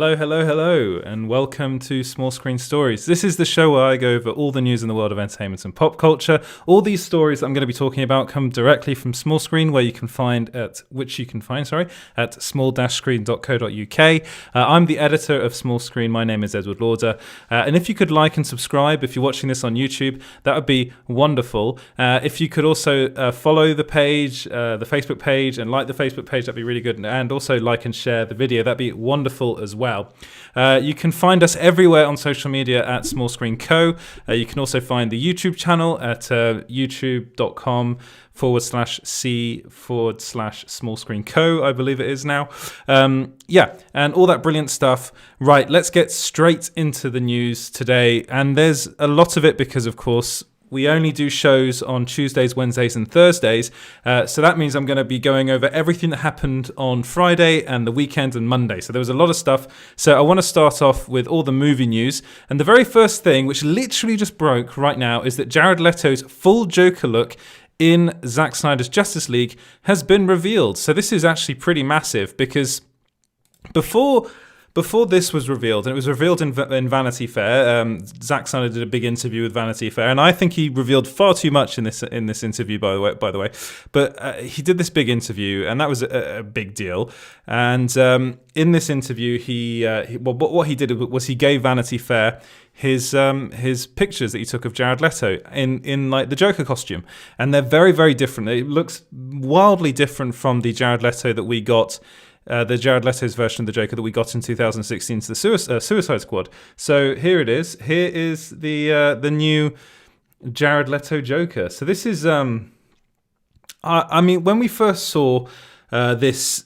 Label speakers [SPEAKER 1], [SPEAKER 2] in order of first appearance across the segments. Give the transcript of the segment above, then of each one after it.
[SPEAKER 1] Hello, hello, hello, and welcome to Small Screen Stories. This is the show where I go over all the news in the world of entertainment and pop culture. All these stories that I'm going to be talking about come directly from Small Screen, which you can find at small-screen.co.uk. I'm the editor of Small Screen. My name is Edward Lauder. And if you could like and subscribe, if you're watching this on YouTube, that would be wonderful. If you could also follow the page, the Facebook page, and like the Facebook page, that'd be really good. And also like and share the video. That'd be wonderful as well. You can find us everywhere on social media at Small Screen Co. You can also find the YouTube channel at youtube.com/C/Small Screen Co. I believe it is now. And all that brilliant stuff. Right, let's get straight into the news today. And there's a lot of it because, of course, we only do shows on Tuesdays, Wednesdays, and Thursdays. So that means I'm going to be going over everything that happened on Friday and the weekend and Monday. So there was a lot of stuff. So I want to start off with all the movie news. And the very first thing, which literally just broke right now, is that Jared Leto's full Joker look in Zack Snyder's Justice League has been revealed. So this is actually pretty massive because before this was revealed, and it was revealed in Vanity Fair. Zack Snyder did a big interview with Vanity Fair, and I think he revealed far too much in this interview. By the way, but he did this big interview, and that was a big deal. And in this interview, what he did was he gave Vanity Fair his pictures that he took of Jared Leto in like the Joker costume, and they're very, very different. It looks wildly different from the Jared Leto that we got. The Jared Leto's version of the Joker that we got in 2016 to the Suicide Squad. So here it is. Here is the new Jared Leto Joker. So this is, I mean, when we first saw this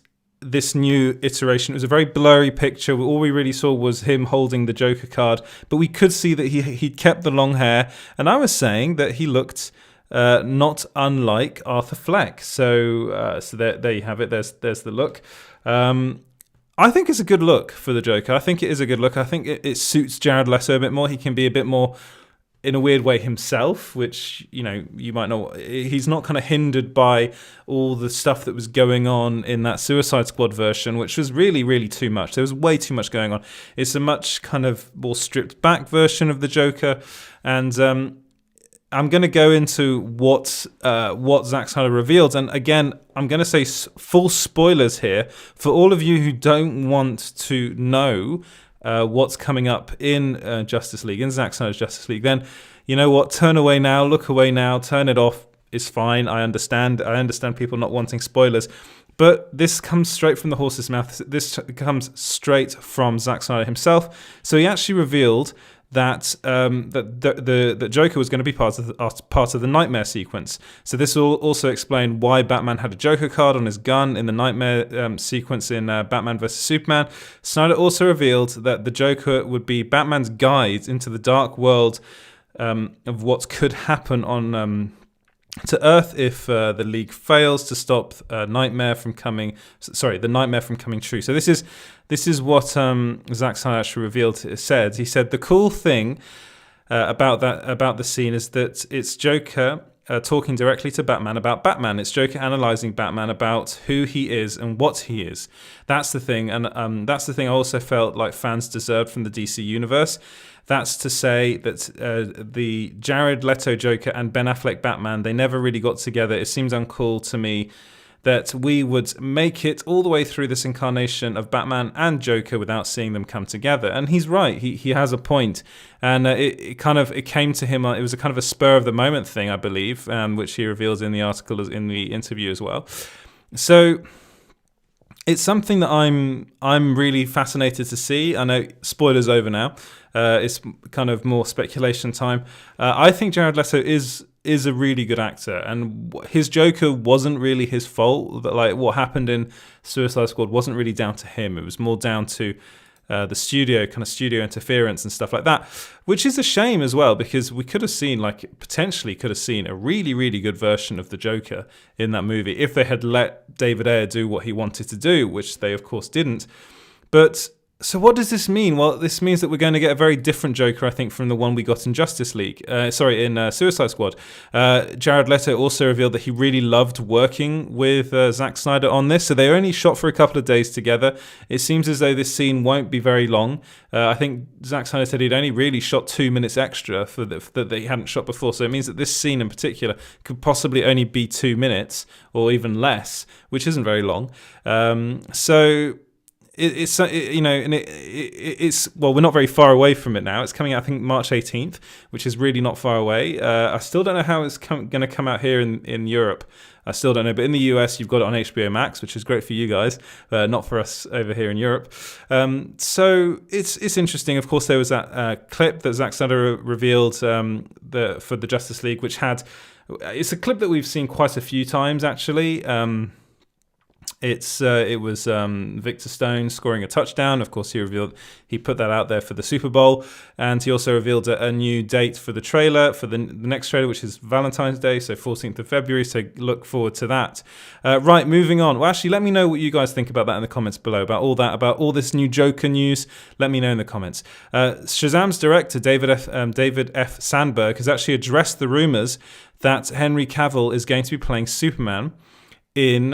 [SPEAKER 1] new iteration, it was a very blurry picture. All we really saw was him holding the Joker card, but we could see that he'd kept the long hair, and I was saying that he looked not unlike Arthur Fleck. So there you have it. There's the look. I think it's a good look for the Joker. I think it is a good look. I think it suits Jared Leto a bit more. He can be a bit more, in a weird way, himself, which, you know, you might know. He's not kind of hindered by all the stuff that was going on in that Suicide Squad version, which was really, really too much. There was way too much going on. It's a much kind of more stripped back version of the Joker. And I'm going to go into what Zack Snyder revealed. And again, I'm going to say full spoilers here. For all of you who don't want to know what's coming up in Justice League, in Zack Snyder's Justice League, then you know what? Turn away now, look away now, turn it off. It's fine. I understand people not wanting spoilers. But this comes straight from the horse's mouth. This comes straight from Zack Snyder himself. So he actually revealed that the Joker was going to be part of the Nightmare sequence. So this will also explain why Batman had a Joker card on his gun in the Nightmare sequence in Batman vs Superman. Snyder also revealed that the Joker would be Batman's guide into the dark world of what could happen on to Earth if the League fails to stop the Nightmare from coming true. So this is what Zack Snyder actually said. He said the cool thing about the scene is that it's Joker talking directly to Batman about Batman. It's Joker analyzing Batman about who he is and what he is. That's the thing, and that's the thing I also felt like fans deserved from the DC universe. That's to say that the Jared Leto Joker and Ben Affleck Batman, they never really got together. It seems uncool to me that we would make it all the way through this incarnation of Batman and Joker without seeing them come together. And he's right. He has a point. And it came to him. It was a kind of a spur of the moment thing, I believe, which he reveals in the article, in the interview as well. So it's something that I'm really fascinated to see. I know spoilers over now. It's kind of more speculation time. I think Jared Leto is a really good actor, and his Joker wasn't really his fault. Like what happened in Suicide Squad wasn't really down to him. It was more down to the studio interference and stuff like that, which is a shame as well, because we potentially could have seen a really, really good version of the Joker in that movie if they had let David Ayer do what he wanted to do, which they of course didn't. But So what does this mean? Well, this means that we're going to get a very different Joker, I think, from the one we got in Justice League. In Suicide Squad. Jared Leto also revealed that he really loved working with Zack Snyder on this. So they only shot for a couple of days together. It seems as though this scene won't be very long. I think Zack Snyder said he'd only really shot 2 minutes extra that he hadn't shot before. So it means that this scene in particular could possibly only be 2 minutes or even less, which isn't very long. It's well, we're not very far away from it now. It's coming out, I think, March 18th, which is really not far away. I still don't know how it's going to come out here in Europe. I still don't know, but in the US, you've got it on HBO Max, which is great for you guys, not for us over here in Europe. So it's interesting. Of course, there was that clip that Zack Snyder revealed for the Justice League, which it's a clip that we've seen quite a few times actually. It was Victor Stone scoring a touchdown. Of course, he put that out there for the Super Bowl, and he also revealed a new date for the trailer, for the next trailer, which is Valentine's Day, so 14th of February. So look forward to that. Right, moving on. Well, actually, let me know what you guys think about that in the comments below. About all this new Joker news. Let me know in the comments. Shazam's director David F. Sandberg has actually addressed the rumors that Henry Cavill is going to be playing Superman in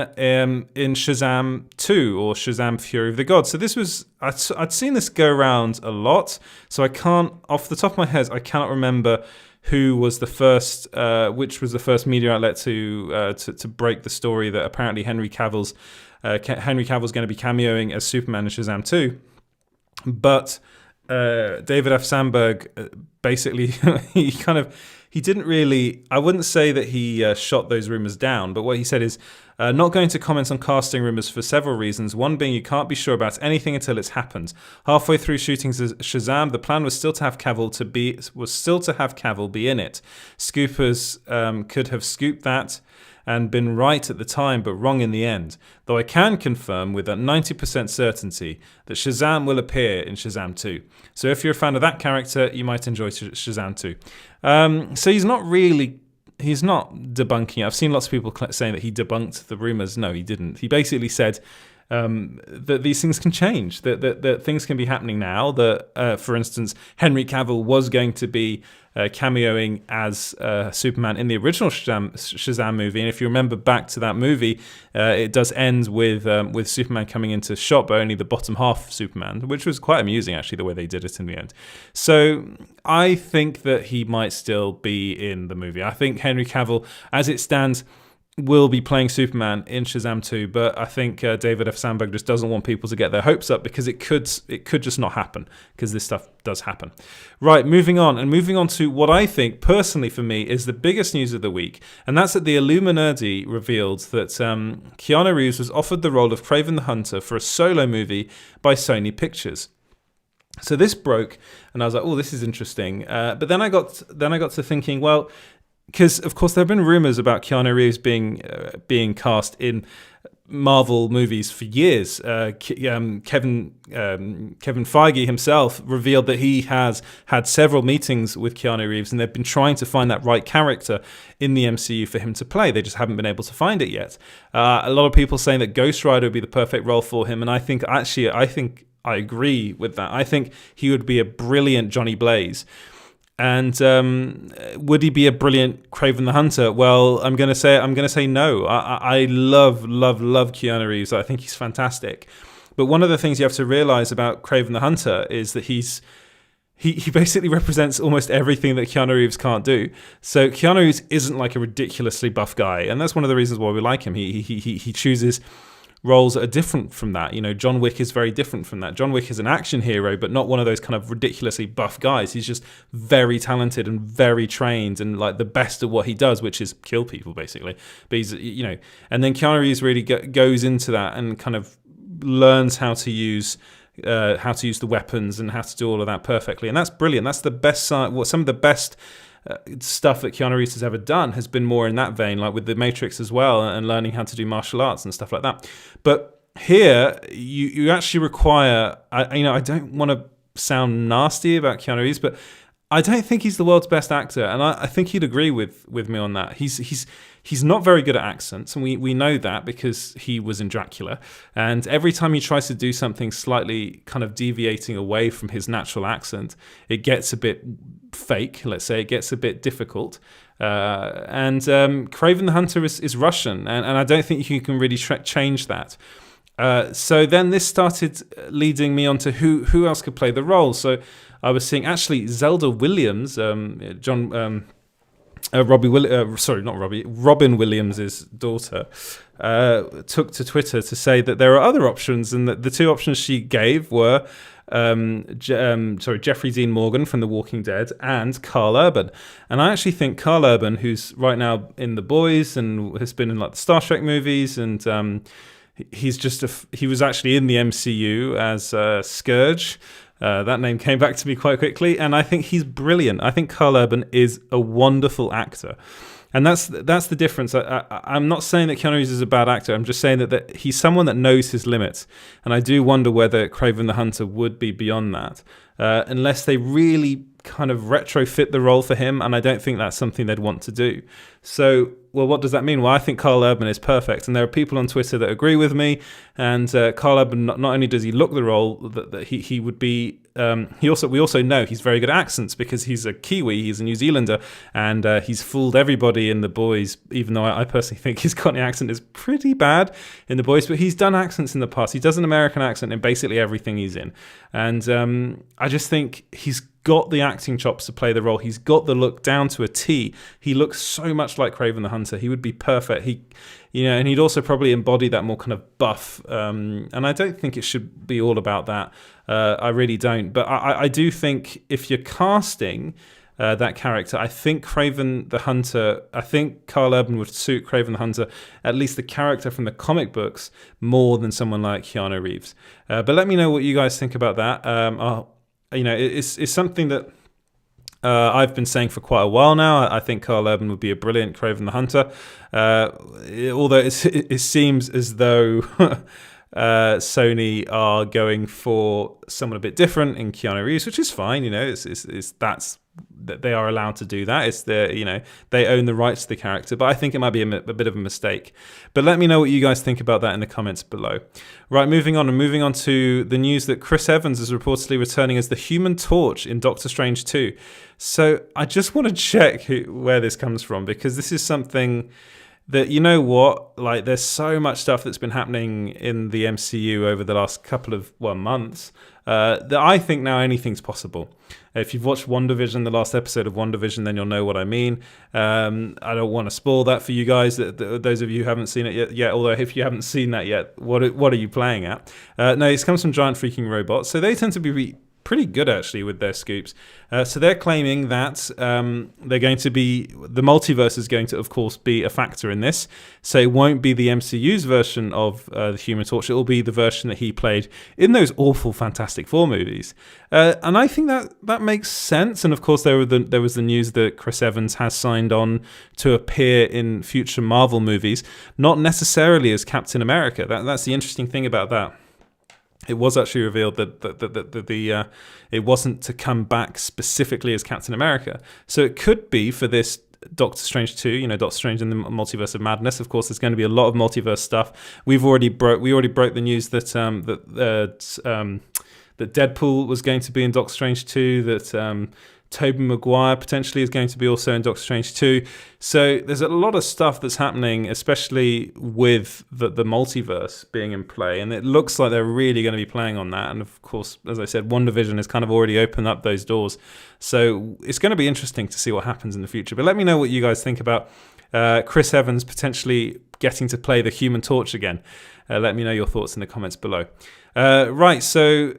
[SPEAKER 1] Shazam 2 or Shazam Fury of the Gods. So this was, I'd seen this go around a lot, so I can't, off the top of my head, I cannot remember who was the first, which was the first media outlet to break the story that apparently Henry Cavill's going to be cameoing as Superman in Shazam 2. But David F. Sandberg basically, he didn't really, I wouldn't say that he shot those rumors down, but what he said is, not going to comment on casting rumors for several reasons. One being you can't be sure about anything until it's happened. Halfway through shooting Shazam, the plan was still to have Cavill be in it. Scoopers could have scooped that and been right at the time, but wrong in the end. Though I can confirm with a 90% certainty that Shazam will appear in Shazam 2. So if you're a fan of that character, you might enjoy Shazam 2. So he's not debunking it. I've seen lots of people saying that he debunked the rumors. No, he didn't. He basically said that these things can change, that things can be happening now, that, for instance, Henry Cavill was going to be cameoing as Superman in the original Shazam movie. And if you remember back to that movie, it does end with Superman coming into shot, but only the bottom half of Superman, which was quite amusing, actually, the way they did it in the end. So I think that he might still be in the movie. I think Henry Cavill, as it stands, will be playing Superman in Shazam 2, but I think David F. Sandberg just doesn't want people to get their hopes up because it could just not happen, because this stuff does happen. Right, moving on to what I think, personally for me, is the biggest news of the week, and that's that the Illuminati revealed that Keanu Reeves was offered the role of Kraven the Hunter for a solo movie by Sony Pictures. So this broke, and I was like, "Oh, this is interesting." But then I got to thinking, well, because of course there have been rumors about Keanu Reeves being cast in Marvel movies for years. Kevin Feige himself revealed that he has had several meetings with Keanu Reeves, and they've been trying to find that right character in the MCU for him to play. They just haven't been able to find it yet. A lot of people saying that Ghost Rider would be the perfect role for him, and I think I agree with that. I think he would be a brilliant Johnny Blaze. And would he be a brilliant Kraven the Hunter? Well, I'm going to say no. I love Keanu Reeves. I think he's fantastic. But one of the things you have to realize about Kraven the Hunter is that he basically represents almost everything that Keanu Reeves can't do. So Keanu Reeves isn't like a ridiculously buff guy, and that's one of the reasons why we like him. He chooses roles that are different from that. You know, John Wick is very different from that. John Wick is an action hero, but not one of those kind of ridiculously buff guys. He's just very talented and very trained and like the best at what he does, which is kill people basically. But he's, and then Keanu Reeves really goes into that and kind of learns how to use the weapons and how to do all of that perfectly. And that's brilliant. That's the best side. Some of the best stuff that Keanu Reeves has ever done has been more in that vein, like with The Matrix as well, and learning how to do martial arts and stuff like that. But here, you actually require, I don't want to sound nasty about Keanu Reeves, but I don't think he's the world's best actor, and I think he'd agree with me on that. He's not very good at accents, and we know that because he was in Dracula. And every time he tries to do something slightly kind of deviating away from his natural accent, it gets a bit fake, let's say. It gets a bit difficult. And Kraven the Hunter is Russian, and I don't think you can really change that. So then this started leading me on to who else could play the role. So I was seeing actually Zelda Williams, Robin Williams' daughter, took to Twitter to say that there are other options, and that the two options she gave were Jeffrey Dean Morgan from The Walking Dead and Karl Urban. And I actually think Karl Urban, who's right now in The Boys and has been in like the Star Trek movies, and he was actually in the MCU as Scourge. That name came back to me quite quickly, and I think he's brilliant. I think Karl Urban is a wonderful actor, and that's the difference. I'm not saying that Keanu Reeves is a bad actor. I'm just saying that he's someone that knows his limits, and I do wonder whether Kraven the Hunter would be beyond that, unless they really kind of retrofit the role for him, and I don't think that's something they'd want to do. So, well, what does that mean? Well, I think Karl Urban is perfect, and there are people on Twitter that agree with me. And Karl Urban, not only does he look the role that he would be, we also know he's very good at accents because he's a Kiwi, he's a New Zealander, and he's fooled everybody in The Boys. Even though I personally think his Cockney accent is pretty bad in The Boys, but he's done accents in the past. He does an American accent in basically everything he's in, and I just think he's got the acting chops to play the role. He's got the look down to a T. He looks so much like Kraven the Hunter. He would be perfect. And he'd also probably embody that more kind of buff. And I don't think it should be all about that. I really don't. But I do think if you're casting that character, I think Kraven the Hunter, I think Karl Urban would suit Kraven the Hunter, at least the character from the comic books, more than someone like Keanu Reeves. But let me know what you guys think about that. It's something that I've been saying for quite a while now. I think Karl Urban would be a brilliant Kraven the Hunter. Although it seems as though Sony are going for someone a bit different in Keanu Reeves, which is fine. That's that they are allowed to do that. It's they own the rights to the character, but I think it might be a bit of a mistake. But let me know what you guys think about that in the comments below. Right, moving on to the news that Chris Evans is reportedly returning as the Human Torch in Doctor Strange 2. So I just want to check where this comes from, because this is something that, there's so much stuff that's been happening in the MCU over the last couple of months that I think now anything's possible. If you've watched WandaVision, the last episode of WandaVision, then you'll know what I mean. I don't want to spoil that for you guys, those of you who haven't seen it yet. Although if you haven't seen that yet, what are you playing at? No, this comes from Giant Freaking Robots. So they tend to be pretty good actually with their scoops. So they're claiming that the multiverse is going to, of course, be a factor in this. So it won't be the MCU's version of the Human Torch. It will be the version that he played in those awful Fantastic Four movies. And I think that makes sense. And of course, there was the news that Chris Evans has signed on to appear in future Marvel movies, not necessarily as Captain America. That's the interesting thing about that. It was actually revealed that it wasn't to come back specifically as Captain America. So it could be for this Doctor Strange 2, Doctor Strange in the Multiverse of Madness. Of course, there's going to be a lot of multiverse stuff. We already broke the news that Deadpool was going to be in Doctor Strange 2, that Tobey Maguire potentially is going to be also in Doctor Strange 2. So there's a lot of stuff that's happening, especially with the multiverse being in play. And it looks like they're really going to be playing on that. And of course, as I said, WandaVision has kind of already opened up those doors. So it's going to be interesting to see what happens in the future. But let me know what you guys think about Chris Evans potentially getting to play the Human Torch again. Let me know your thoughts in the comments below. Right, so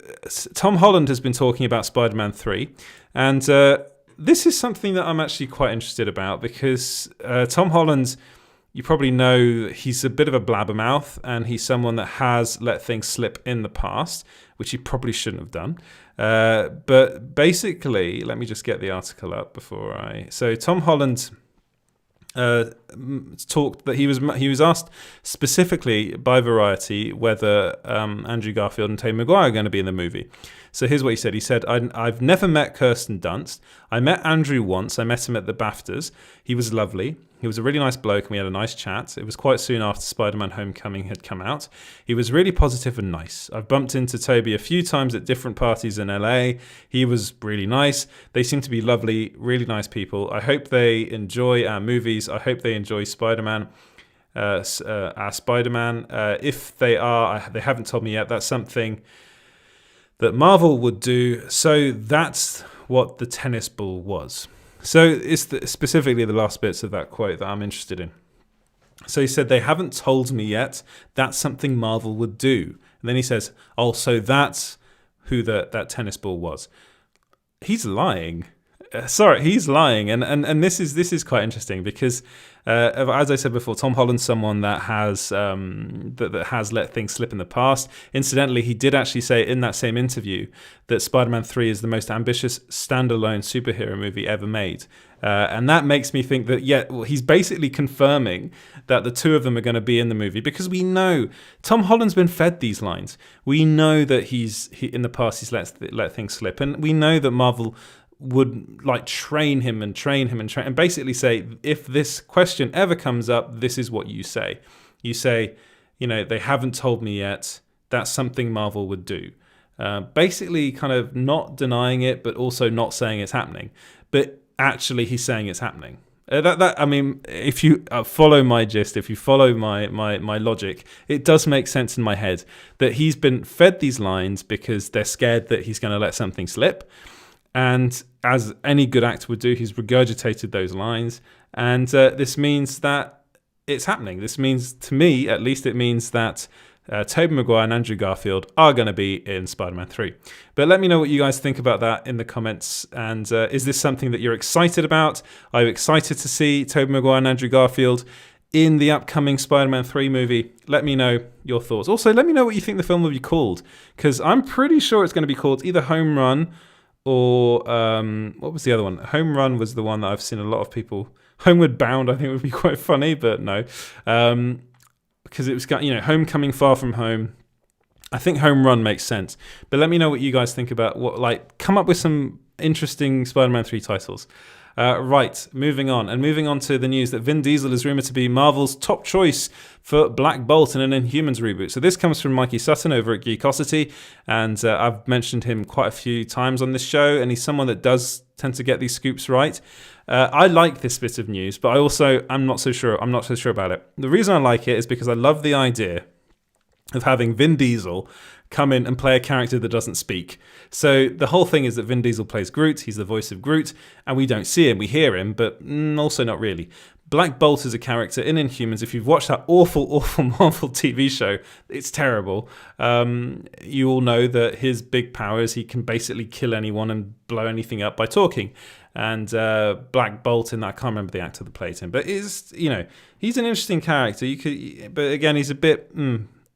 [SPEAKER 1] Tom Holland has been talking about Spider-Man 3, and this is something that I'm actually quite interested about, because Tom Holland, you probably know, he's a bit of a blabbermouth, and he's someone that has let things slip in the past, which he probably shouldn't have done. But basically, let me just get the article up So Tom Holland talked that he was asked specifically by Variety whether Andrew Garfield and Tobey Maguire are going to be in the movie. So here's what he said. He said, I've never met Kirsten Dunst. I met Andrew once. I met him at the BAFTAs. He was lovely. He was a really nice bloke and we had a nice chat. It was quite soon after Spider-Man Homecoming had come out. He was really positive and nice. I've bumped into Toby a few times at different parties in LA. He was really nice. They seem to be lovely, really nice people. I hope they enjoy our movies. I hope they enjoy Spider-Man. Our Spider-Man. If they are, they haven't told me yet, that's something that Marvel would do. So that's what the tennis ball was. So it's specifically the last bits of that quote that I'm interested in. So he said, they haven't told me yet. That's something Marvel would do. And then he says, oh, so that's who that tennis ball was. He's lying. He's lying. And this is quite interesting because, as I said before, Tom Holland's someone that has that has let things slip in the past. Incidentally, he did actually say in that same interview that Spider-Man 3 is the most ambitious standalone superhero movie ever made. And that makes me think that, he's basically confirming that the two of them are going to be in the movie because we know Tom Holland's been fed these lines. We know that he in the past he's let things slip. And we know that Marvel would train him and basically say, if this question ever comes up, this is what you say. You say, they haven't told me yet. That's something Marvel would do. Basically kind of not denying it, but also not saying it's happening. But actually he's saying it's happening. I mean, if you follow my gist, if you follow my logic, it does make sense in my head that he's been fed these lines because they're scared that he's going to let something slip. And as any good actor would do, he's regurgitated those lines. And this means that it's happening. This means, to me, at least it means that Tobey Maguire and Andrew Garfield are going to be in Spider-Man 3. But let me know what you guys think about that in the comments. And is this something that you're excited about? Are you excited to see Tobey Maguire and Andrew Garfield in the upcoming Spider-Man 3 movie? Let me know your thoughts. Also, let me know what you think the film will be called. Because I'm pretty sure it's going to be called either Home Run or what was the other one? Home Run was the one that I've seen a lot of people. Homeward Bound, I think would be quite funny, but no. Because it was got, Homecoming, Far From Home. I think Home Run makes sense. But let me know what you guys think about come up with some interesting Spider-Man 3 titles. Right, moving on. And moving on to the news that Vin Diesel is rumored to be Marvel's top choice for Black Bolt in an Inhumans reboot. So this comes from Mikey Sutton over at Geekosity, and I've mentioned him quite a few times on this show, and he's someone that does tend to get these scoops right. I like this bit of news, but I'm not so sure about it. The reason I like it is because I love the idea of having Vin Diesel come in and play a character that doesn't speak. So the whole thing is that Vin Diesel plays Groot, he's the voice of Groot, and we don't see him, we hear him, but also not really. Black Bolt is a character in Inhumans. If you've watched that awful Marvel TV show, it's terrible. You all know that his big power is he can basically kill anyone and blow anything up by talking. And Black Bolt in that, I can't remember the actor that played him, but he's an interesting character. But again, he's a bit...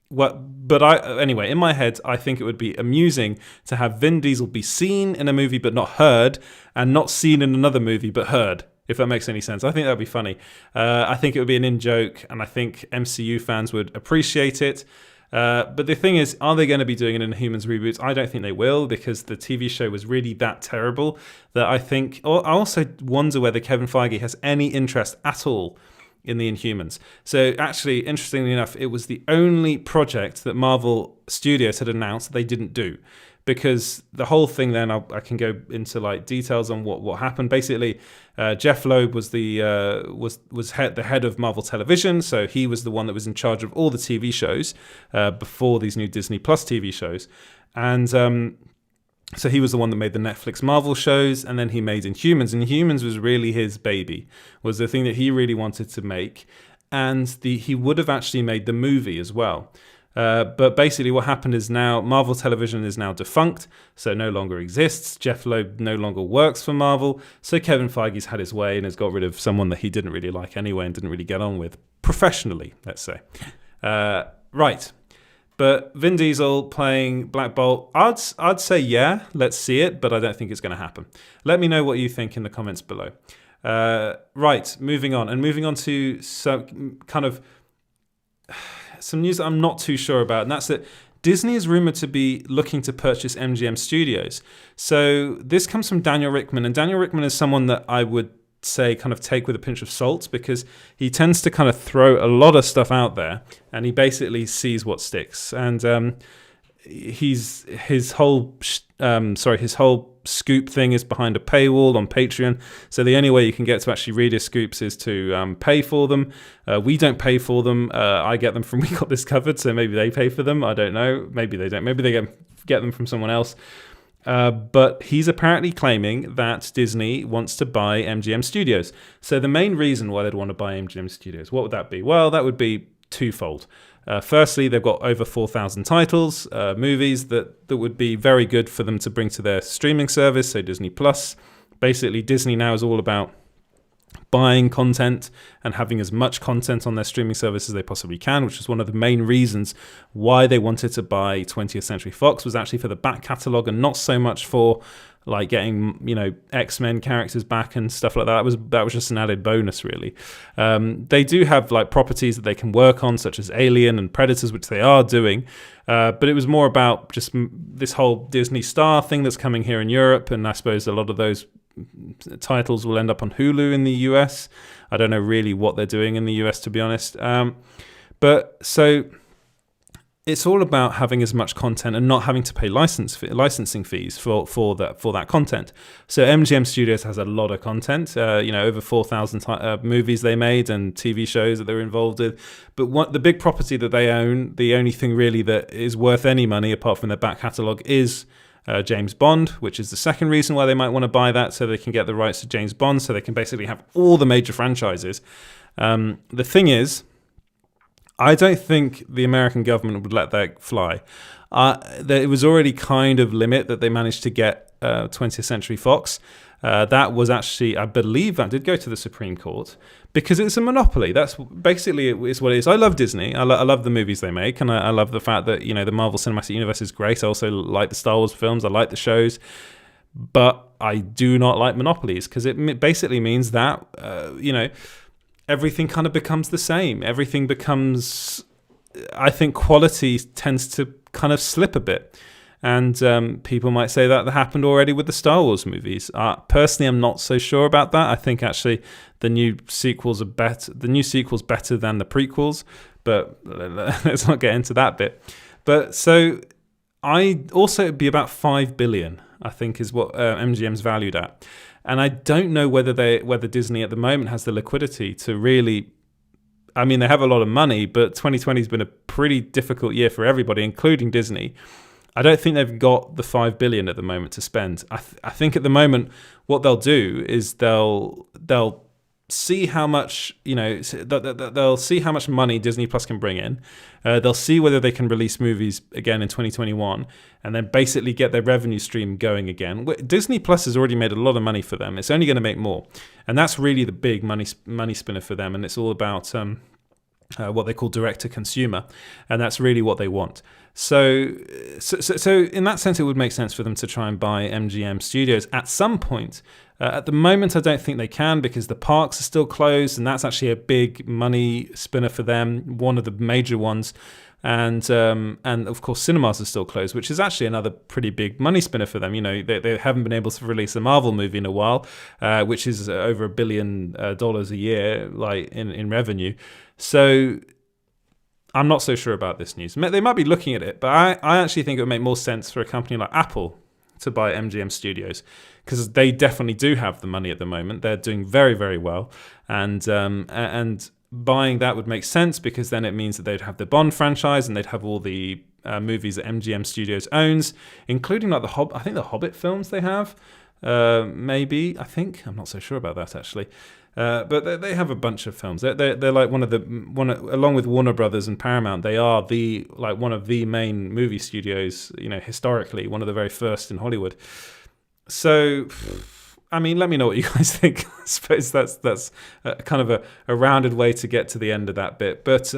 [SPEAKER 1] Anyway, in my head, I think it would be amusing to have Vin Diesel be seen in a movie but not heard, and not seen in another movie but heard, if that makes any sense. I think that would be funny. I think it would be an in-joke, and I think MCU fans would appreciate it. But the thing is, are they going to be doing an Inhumans reboot? I don't think they will, because the TV show was really that terrible that I think... I also wonder whether Kevin Feige has any interest at all in the Inhumans. So actually, interestingly enough, it was the only project that Marvel Studios had announced they didn't do. Because the whole thing then, I can go into details on what happened. Basically, Jeff Loeb was the head of Marvel Television, so he was the one that was in charge of all the TV shows before these new Disney Plus TV shows. And so he was the one that made the Netflix Marvel shows, and then he made Inhumans. Inhumans was really his baby, was the thing that he really wanted to make. And he would have actually made the movie as well. But basically what happened is now Marvel Television is now defunct, so no longer exists. Jeff Loeb no longer works for Marvel, so Kevin Feige's had his way and has got rid of someone that he didn't really like anyway and didn't really get on with, professionally, let's say. Right. But Vin Diesel playing Black Bolt, I'd say yeah, let's see it, but I don't think it's going to happen. Let me know what you think in the comments below. Right, moving on to some kind of some news that I'm not too sure about, and that's that Disney is rumored to be looking to purchase MGM Studios. So this comes from Daniel Rickman, and Daniel Rickman is someone that I would say kind of take with a pinch of salt, because he tends to kind of throw a lot of stuff out there and he basically sees what sticks. And his whole scoop thing is behind a paywall on Patreon, so the only way you can get to actually read his scoops is to pay for them. We don't pay for them. I get them from We Got This Covered, so maybe they pay for them. I don't know. Maybe they don't. Maybe they get them from someone else. But he's apparently claiming that Disney wants to buy MGM Studios. So the main reason why they'd want to buy MGM Studios, what would that be? Well, that would be twofold. Firstly, they've got over 4,000 titles, movies that would be very good for them to bring to their streaming service, so Disney Plus. Basically, Disney now is all about buying content and having as much content on their streaming service as they possibly can, which is one of the main reasons why they wanted to buy 20th Century Fox, was actually for the back catalogue and not so much for like getting, X-Men characters back and stuff like that. That was just an added bonus, really. They do have like properties that they can work on, such as Alien and Predators, which they are doing. But it was more about just this whole Disney Star thing that's coming here in Europe, and I suppose a lot of those titles will end up on Hulu in the US. I don't know really what they're doing in the US, to be honest. But so it's all about having as much content and not having to pay licensing fees for that content. So MGM Studios has a lot of content, over 4,000 movies they made and TV shows that they're involved with. But the big property that they own, the only thing really that is worth any money apart from their back catalogue is James Bond, which is the second reason why they might want to buy that, so they can get the rights to James Bond, so they can basically have all the major franchises. The thing is, I don't think the American government would let that fly. It was already kind of limit that they managed to get 20th Century Fox. That was actually, I believe that did go to the Supreme Court because it's a monopoly. That's basically is what it is. I love Disney. I love the movies they make, and I love the fact that the Marvel Cinematic Universe is great. I also like the Star Wars films. I like the shows, but I do not like monopolies because it basically means that everything kind of becomes the same. Everything becomes, I think, quality tends to kind of slip a bit. And people might say that happened already with the Star Wars movies. Personally, I'm not so sure about that. I think actually the new sequels are better. The new sequel's better than the prequels, but let's not get into that bit. But so it'd be about $5 billion, I think, is what MGM's valued at. And I don't know whether Disney at the moment has the liquidity to really. I mean, they have a lot of money, but 2020 has been a pretty difficult year for everybody, including Disney. I don't think they've got the $5 billion at the moment to spend. I think at the moment what they'll do is they'll see how much they'll see how much money Disney Plus can bring in. They'll see whether they can release movies again in 2021, and then basically get their revenue stream going again. Disney Plus has already made a lot of money for them. It's only going to make more, and that's really the big money spinner for them. And it's all about what they call direct to consumer, and that's really what they want. So in that sense, it would make sense for them to try and buy MGM Studios at some point. At the moment, I don't think they can because the parks are still closed, and that's actually a big money spinner for them, one of the major ones. And of course, cinemas are still closed, which is actually another pretty big money spinner for them. They haven't been able to release a Marvel movie in a while, which is over $1 billion a year, like in revenue. So I'm not so sure about this news. They might be looking at it, but I actually think it would make more sense for a company like Apple to buy MGM Studios, because they definitely do have the money at the moment. They're doing very, very well, and buying that would make sense because then it means that they'd have the Bond franchise and they'd have all the movies that MGM Studios owns, including like I think the Hobbit films they have. Maybe I'm not so sure about that actually. But they have a bunch of films. They're like one along with Warner Brothers and Paramount. They are one of the main movie studios. Historically, one of the very first in Hollywood. So, I mean, let me know what you guys think. I suppose that's kind of a rounded way to get to the end of that bit. But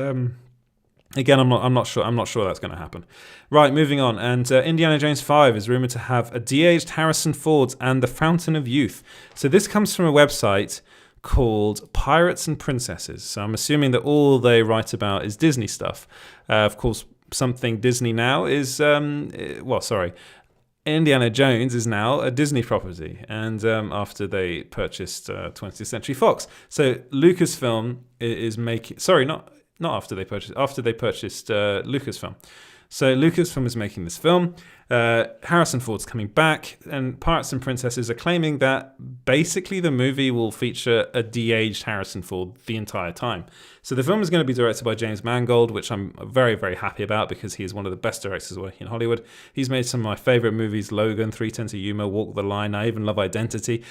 [SPEAKER 1] Again, I'm not sure. I'm not sure that's going to happen. Right, moving on. And Indiana Jones 5 is rumored to have a de-aged Harrison Ford and the Fountain of Youth. So this comes from a website called Pirates and Princesses. So I'm assuming that all they write about is Disney stuff. Of course, something Disney now is Indiana Jones is now a Disney property, and after they purchased 20th Century Fox. So Lucasfilm is making. Sorry, not after they purchased. After they purchased Lucasfilm. So Lucasfilm is making this film. Harrison Ford's coming back, and Pirates and Princesses are claiming that basically the movie will feature a de-aged Harrison Ford the entire time. So the film is going to be directed by James Mangold, which I'm very, very happy about because he is one of the best directors working in Hollywood. He's made some of my favorite movies: Logan, 3:10 to Yuma, Walk the Line. I even love Identity.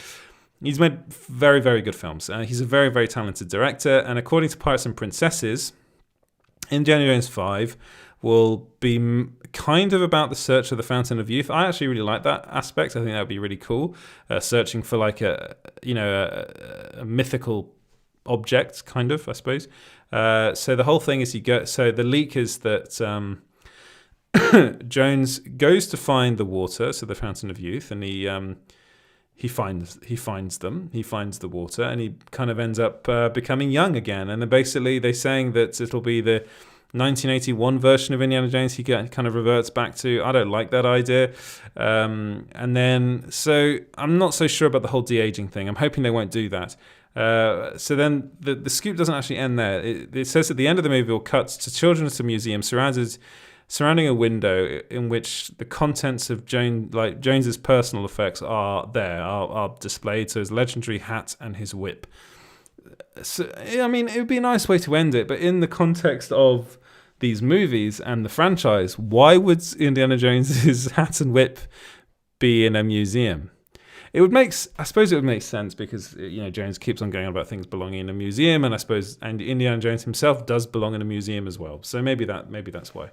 [SPEAKER 1] He's made very, very good films. He's a very, very talented director. And according to Pirates and Princesses, Indiana Jones 5 will be kind of about the search of the Fountain of Youth. I actually really like that aspect. I think that would be really cool. Searching for like a mythical object, kind of, I suppose. So the whole thing is so the leak is that Jones goes to find the water, so the Fountain of Youth, and he finds them. He finds the water, and he kind of ends up becoming young again. And then basically they're saying that it'll be the 1981 version of Indiana Jones. He kind of reverts back to. I don't like that idea. And then, so I'm not so sure about the whole de-aging thing. I'm hoping they won't do that. So then the scoop doesn't actually end there. It says at the end of the movie, we'll cut to children at a museum surrounding a window in which the contents of Jones's personal effects are displayed. So his legendary hat and his whip. So, I mean, it would be a nice way to end it, but in the context of these movies and the franchise, why would Indiana Jones's hat and whip be in a museum? I suppose it would make sense because, Jones keeps on going on about things belonging in a museum, and I suppose Indiana Jones himself does belong in a museum as well. So maybe that's why.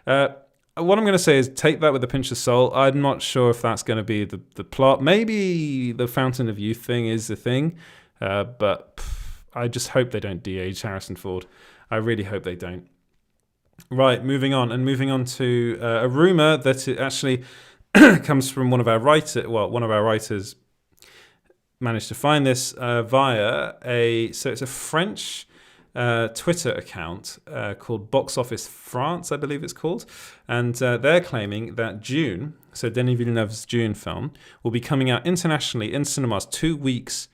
[SPEAKER 1] What I'm going to say is take that with a pinch of salt. I'm not sure if that's going to be the plot. Maybe the Fountain of Youth thing is the thing, but I just hope they don't de-age Harrison Ford. I really hope they don't. Right, moving on to a rumor that it actually comes from one of our writers managed to find this via it's a French Twitter account called Box Office France, I believe it's called, and they're claiming that Dune, so Denis Villeneuve's Dune film, will be coming out internationally in cinemas 2 weeks.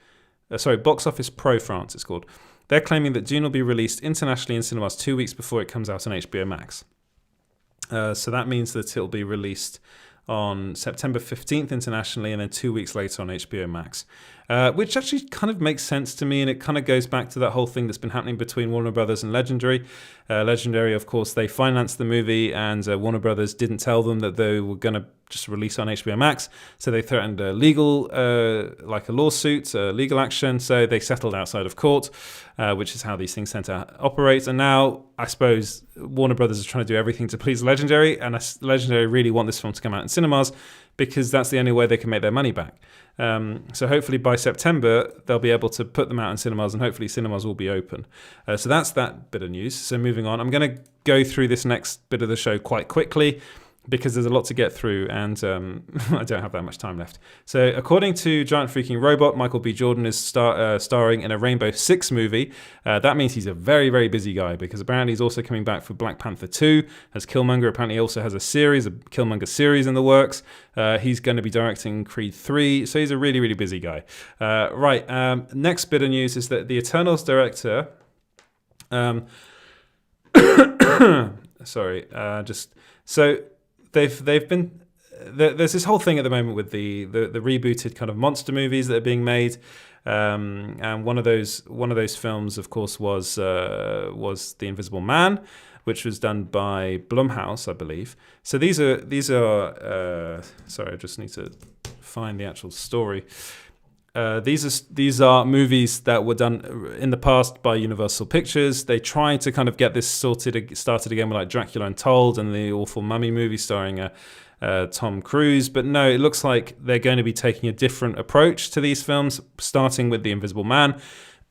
[SPEAKER 1] Box Office Pro France it's called. They're claiming that Dune will be released internationally in cinemas 2 weeks before it comes out on HBO Max. So that means that it'll be released on September 15th internationally, and then 2 weeks later on HBO Max, which actually kind of makes sense to me, and it kind of goes back to that whole thing that's been happening between Warner Brothers and Legendary. Legendary, of course, they financed the movie, and Warner Brothers didn't tell them that they were going to just release on HBO Max, so they threatened a lawsuit, legal action, so they settled outside of court, which is how these things tend to operate. And now, I suppose, Warner Brothers is trying to do everything to please Legendary, and Legendary really want this film to come out in cinemas, because that's the only way they can make their money back. So hopefully by September, they'll be able to put them out in cinemas, and hopefully cinemas will be open. So that's that bit of news. So moving on, I'm going to go through this next bit of the show quite quickly, because there's a lot to get through, and I don't have that much time left. So according to Giant Freaking Robot, Michael B. Jordan is starring in a Rainbow Six movie. That means he's a very, very busy guy, because apparently he's also coming back for Black Panther 2 as Killmonger. Apparently also has a Killmonger series in the works. He's going to be directing Creed 3, so he's a really, really busy guy. Next bit of news is that the Eternals director... They've been there's this whole thing at the moment with the rebooted kind of monster movies that are being made, and one of those films, of course, was The Invisible Man, which was done by Blumhouse, I believe. So these are sorry, I just need to find the actual story. These are movies that were done in the past by Universal Pictures. They tried to kind of get this started again with like Dracula Untold and the awful Mummy movie starring Tom Cruise. But no, it looks like they're going to be taking a different approach to these films, starting with The Invisible Man.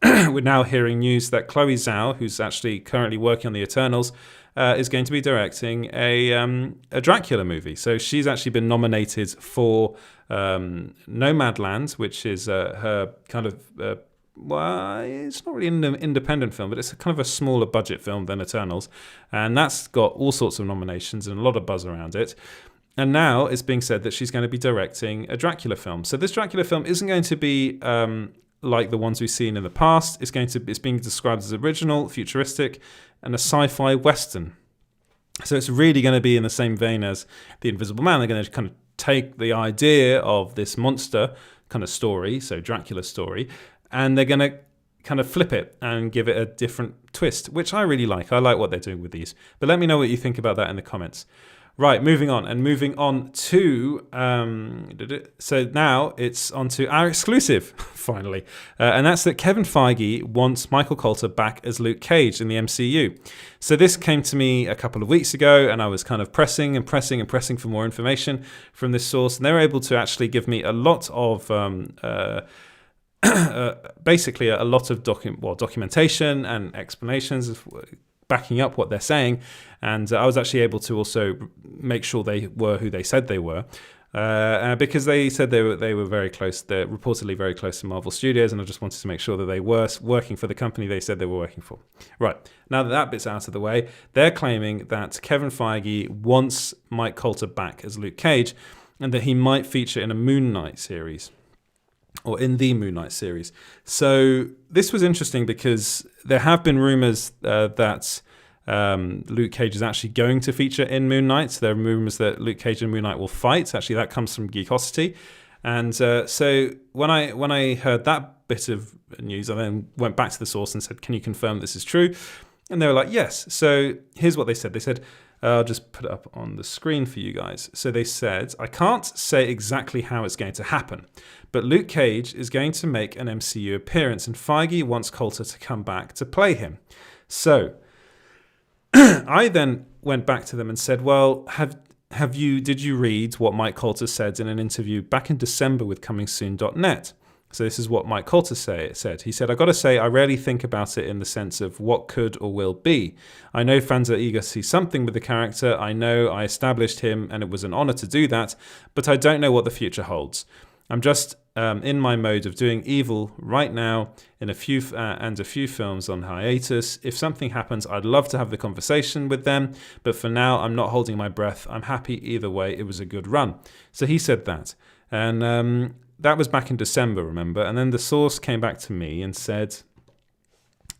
[SPEAKER 1] We're now hearing news that Chloe Zhao, who's actually currently working on The Eternals, is going to be directing a Dracula movie. So she's actually been nominated for Nomadland, which is her kind of well, it's not really an independent film, but it's kind of a smaller budget film than Eternals, and that's got all sorts of nominations and a lot of buzz around it. And now it's being said that she's going to be directing a Dracula film. So this Dracula film isn't going to be like the ones we've seen in the past. It's being described as original, futuristic, and a sci-fi western. So it's really going to be in the same vein as The Invisible Man. They're going to kind of take the idea of this monster kind of story, so Dracula story, and they're going to kind of flip it and give it a different twist, which I really like. I like what they're doing with these. But let me know what you think about that in the comments. Right, moving on to, so now it's on to our exclusive, finally. And that's that Kevin Feige wants Michael Colter back as Luke Cage in the MCU. So this came to me a couple of weeks ago, and I was kind of pressing for more information from this source. And they were able to actually give me a lot of, basically a lot of documentation and explanations of backing up what they're saying, and I was actually able to also make sure they were who they said they were, because they said they were very close. They're reportedly very close to Marvel Studios, and I just wanted to make sure that they were working for the company they said they were working for. Right, now that bit's out of the way, they're claiming that Kevin Feige wants Mike Colter back as Luke Cage, and that he might feature in a Moon Knight series. Or in the Moon Knight series. So this was interesting because there have been rumors that Luke Cage is actually going to feature in Moon Knight. So there are rumors that Luke Cage and Moon Knight will fight. Actually, that comes from Geekosity. And so when I heard that bit of news, I then went back to the source and said, "Can you confirm this is true?" And they were like, "Yes." So here's what they said. They said, I'll just put it up on the screen for you guys. So they said, "I can't say exactly how it's going to happen, but Luke Cage is going to make an MCU appearance, and Feige wants Colter to come back to play him." So I then went back to them and said, "Well, did you read what Mike Colter said in an interview back in December with ComingSoon.net?" So this is what Mike Colter said. He said, "I got to say, I rarely think about it in the sense of what could or will be. I know fans are eager to see something with the character. I know I established him, and it was an honor to do that, but I don't know what the future holds. I'm just in my mode of doing evil right now in a few films on hiatus. If something happens, I'd love to have the conversation with them, but for now, I'm not holding my breath. I'm happy either way. It was a good run." So he said that. And that was back in December, remember? And then the source came back to me and said,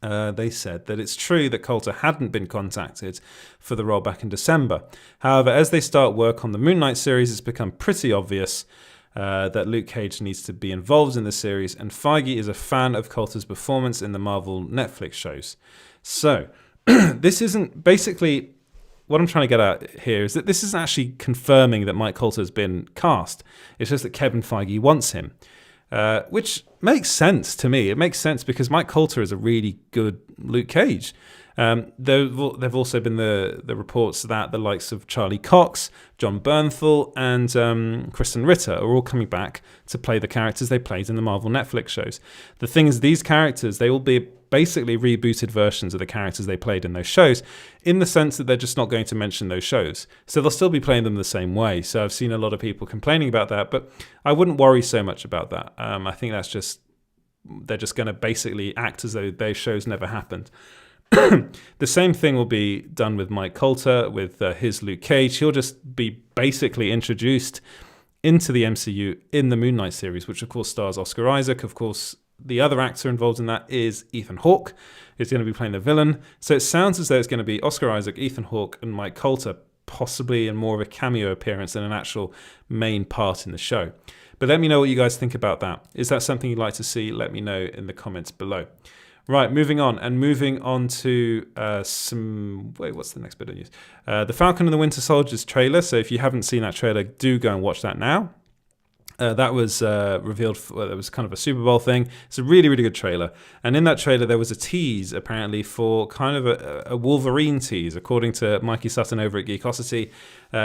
[SPEAKER 1] they said that it's true that Colter hadn't been contacted for the role back in December. However, as they start work on the Moon Knight series, it's become pretty obvious that Luke Cage needs to be involved in the series, and Feige is a fan of Colter's performance in the Marvel Netflix shows. So, this isn't basically... What I'm trying to get at here is that this is actually confirming that Mike Colter has been cast. It's just that Kevin Feige wants him, which makes sense to me. It makes sense because Mike Colter is a really good Luke Cage. There've also been the reports that the likes of Charlie Cox, John Bernthal, and Kristen Ritter are all coming back to play the characters they played in the Marvel Netflix shows. The thing is, these characters, they will be basically rebooted versions of the characters they played in those shows, in the sense that they're just not going to mention those shows. So they'll still be playing them the same way. So I've seen a lot of people complaining about that, but I wouldn't worry so much about that. I think they're just going to basically act as though those shows never happened. The same thing will be done with Mike Colter, with his Luke Cage. He'll just be basically introduced into the MCU in the Moon Knight series, which of course stars Oscar Isaac. Of course, the other actor involved in that is Ethan Hawke, who's going to be playing the villain. So it sounds as though it's going to be Oscar Isaac, Ethan Hawke, and Mike Colter, possibly in more of a cameo appearance than an actual main part in the show. But let me know what you guys think about that. Is that something you'd like to see? Let me know in the comments below. Right, moving on to what's the next bit of news? The Falcon and the Winter Soldier's trailer. So if you haven't seen that trailer, do go and watch that now. That was revealed, it was kind of a Super Bowl thing. It's a really, really good trailer. And in that trailer, there was a tease, apparently, for kind of a Wolverine tease, according to Mikey Sutton over at Geekosity.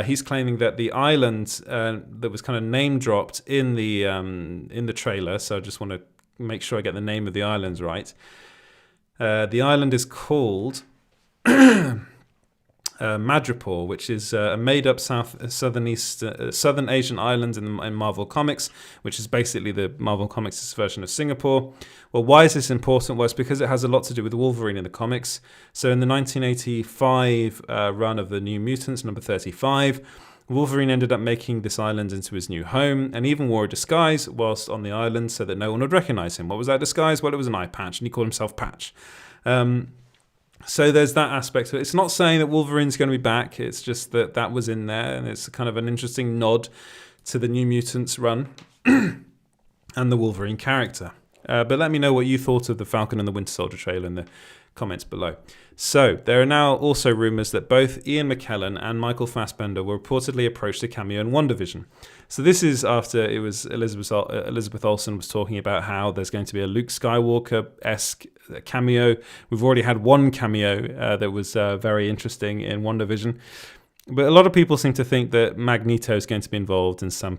[SPEAKER 1] He's claiming that the island that was kind of name-dropped in the trailer, so I just want to make sure I get the name of the islands right. The island is called Madripoor, which is a made-up southern Asian island in Marvel Comics, which is basically the Marvel Comics' version of Singapore. Well, why is this important? Well, it's because it has a lot to do with Wolverine in the comics. So in the 1985 run of the New Mutants, number 35, Wolverine ended up making this island into his new home and even wore a disguise whilst on the island so that no one would recognize him. What was that disguise? Well, it was an eye patch, and he called himself Patch. So there's that aspect of it. It's not saying that Wolverine's going to be back. It's just that that was in there, and it's kind of an interesting nod to the New Mutants run and the Wolverine character. But let me know what you thought of the Falcon and the Winter Soldier trailer in the comments below. So there are now also rumours that both Ian McKellen and Michael Fassbender were reportedly approached to cameo in WandaVision. So this is after it was Elizabeth Olsen was talking about how there's going to be a Luke Skywalker-esque cameo. We've already had one cameo that was very interesting in WandaVision. But a lot of people seem to think that Magneto is going to be involved in some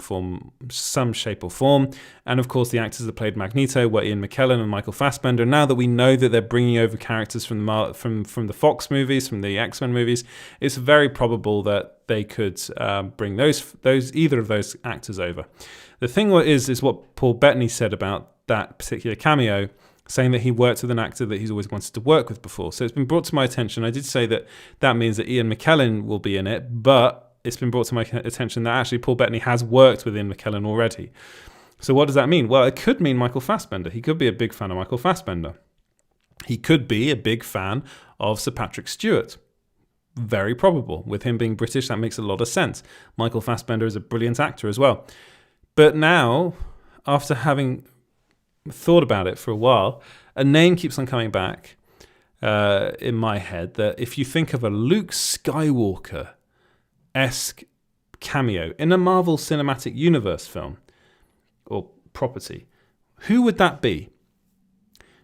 [SPEAKER 1] shape or form. And of course, the actors that played Magneto were Ian McKellen and Michael Fassbender. Now that we know that they're bringing over characters from the Fox movies, from the X-Men movies, it's very probable that they could bring either of those actors over. The thing is what Paul Bettany said about that particular cameo, saying that he worked with an actor that he's always wanted to work with before. So it's been brought to my attention. I did say that means that Ian McKellen will be in it, but it's been brought to my attention that actually Paul Bettany has worked with Ian McKellen already. So what does that mean? Well, it could mean Michael Fassbender. He could be a big fan of Michael Fassbender. He could be a big fan of Sir Patrick Stewart. Very probable. With him being British, that makes a lot of sense. Michael Fassbender is a brilliant actor as well. But now, after having thought about it for a while, a name keeps on coming back in my head, that if you think of a Luke Skywalker-esque cameo in a Marvel Cinematic Universe film or property, who would that be?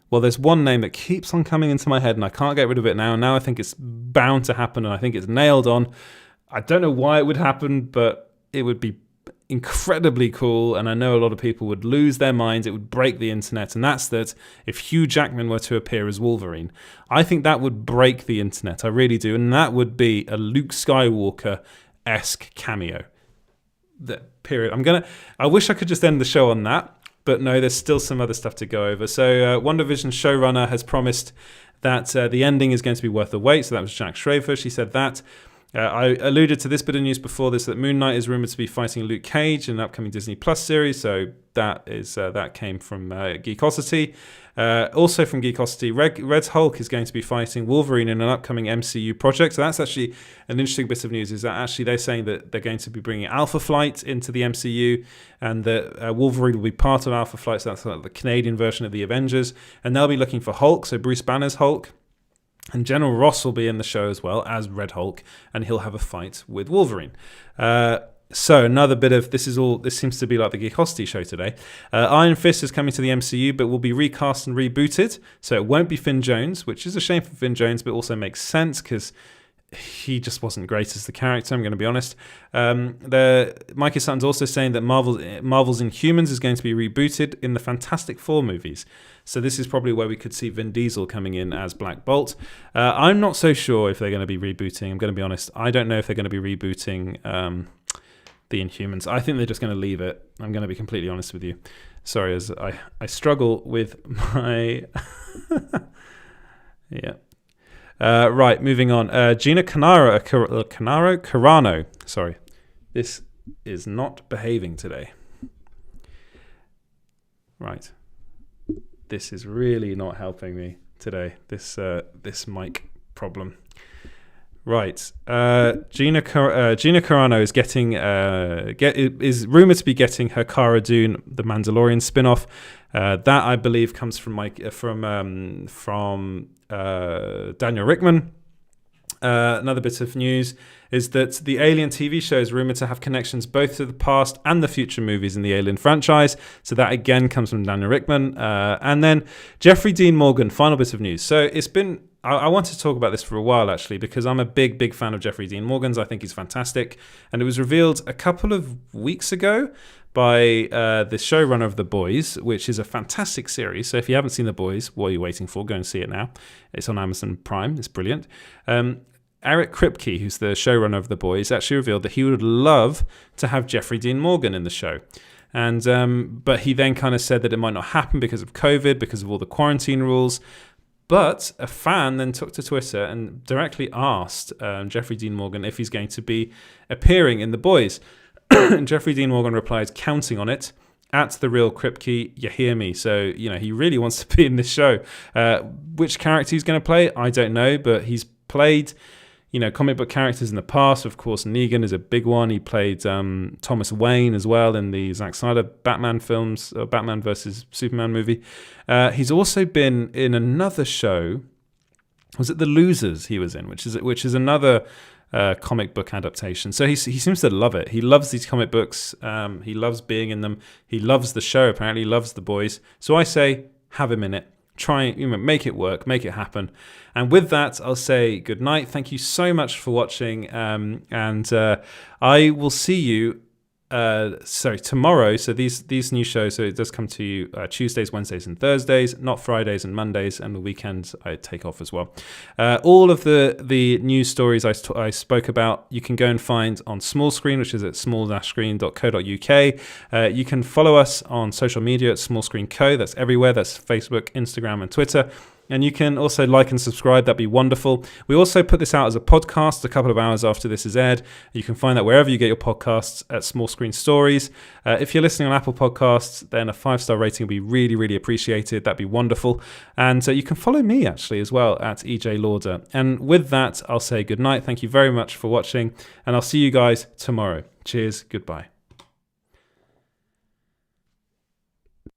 [SPEAKER 1] Well, there's one name that keeps on coming into my head and I can't get rid of it now. Now I think it's bound to happen and I think it's nailed on. I don't know why it would happen, but it would be incredibly cool, and I know a lot of people would lose their minds. It would break the internet, and that's that if Hugh Jackman were to appear as Wolverine, I think that would break the internet. I really do, and that would be a Luke Skywalker-esque cameo. Period. I wish I could just end the show on that, but no, there's still some other stuff to go over. So WandaVision showrunner has promised that the ending is going to be worth the wait. So that was Jack Schrafer. She said that. I alluded to this bit of news before this, that Moon Knight is rumored to be fighting Luke Cage in an upcoming Disney Plus series. So that came from Geekosity. Also from Geekosity, Red Hulk is going to be fighting Wolverine in an upcoming MCU project. So that's actually an interesting bit of news, is that actually they're saying that they're going to be bringing Alpha Flight into the MCU, and that Wolverine will be part of Alpha Flight. So that's like the Canadian version of the Avengers. And they'll be looking for Hulk, so Bruce Banner's Hulk. And General Ross will be in the show as well as Red Hulk, and he'll have a fight with Wolverine. So another bit of this seems to be like the Geekosity show today. Iron Fist is coming to the MCU, but will be recast and rebooted. So it won't be Finn Jones, which is a shame for Finn Jones, but also makes sense because he just wasn't great as the character, I'm going to be honest. Mikey Sutton's also saying that Marvel's Inhumans is going to be rebooted in the Fantastic Four movies. So this is probably where we could see Vin Diesel coming in as Black Bolt. I'm not so sure if they're going to be rebooting. I'm going to be honest. I don't know if they're going to be rebooting the Inhumans. I think they're just going to leave it. I'm going to be completely honest with you. Sorry, as I struggle with my... yeah. Right, moving on. Gina Carano. Sorry, this is not behaving today. Right, this is really not helping me today. This mic problem. Right, Gina Carano is is rumored to be getting her Cara Dune, the Mandalorian spin-off. That I believe comes from Daniel Rickman. Another bit of news is that the Alien TV show is rumored to have connections both to the past and the future movies in the Alien franchise. So that again comes from Daniel Rickman. And then Jeffrey Dean Morgan, final bit of news. So it's been... I wanted to talk about this for a while, actually, because I'm a big fan of Jeffrey Dean Morgan's. I think he's fantastic. And it was revealed a couple of weeks ago by the showrunner of The Boys, which is a fantastic series. So if you haven't seen The Boys, what are you waiting for? Go and see it now. It's on Amazon Prime. It's brilliant. Eric Kripke, who's the showrunner of The Boys, actually revealed that he would love to have Jeffrey Dean Morgan in the show. And but he then kind of said that it might not happen because of COVID, because of all the quarantine rules. But a fan then took to Twitter and directly asked Jeffrey Dean Morgan if he's going to be appearing in The Boys. And Jeffrey Dean Morgan replied, "Counting on it. At the real Kripke, you hear me." So, he really wants to be in this show. Which character he's going to play, I don't know, but he's played, comic book characters in the past. Of course, Negan is a big one. He played Thomas Wayne as well in the Zack Snyder Batman films, Batman versus Superman movie. He's also been in another show. Was it The Losers he was in, which is another comic book adaptation. So he seems to love it. He loves these comic books. He loves being in them. He loves the show, apparently. He loves The Boys. So I say, have him in it. Try and make it work, make it happen. And with that, I'll say good night. Thank you so much for watching. And I will see you tomorrow. So these new shows, so it does come to you Tuesdays, Wednesdays and Thursdays, not Fridays and Mondays, and the weekends I take off as well. All of the news stories I spoke about, you can go and find on Small Screen, which is at small-screen.co.uk. You can follow us on social media at Small Screen Co. That's everywhere. That's Facebook, Instagram and Twitter. And you can also like and subscribe. That'd be wonderful. We also put this out as a podcast a couple of hours after this is aired. You can find that wherever you get your podcasts at Small Screen Stories. If you're listening on Apple Podcasts, then a 5-star rating would be really, really appreciated. That'd be wonderful. And you can follow me actually as well at EJ Lauder. And with that, I'll say good night. Thank you very much for watching. And I'll see you guys tomorrow. Cheers. Goodbye.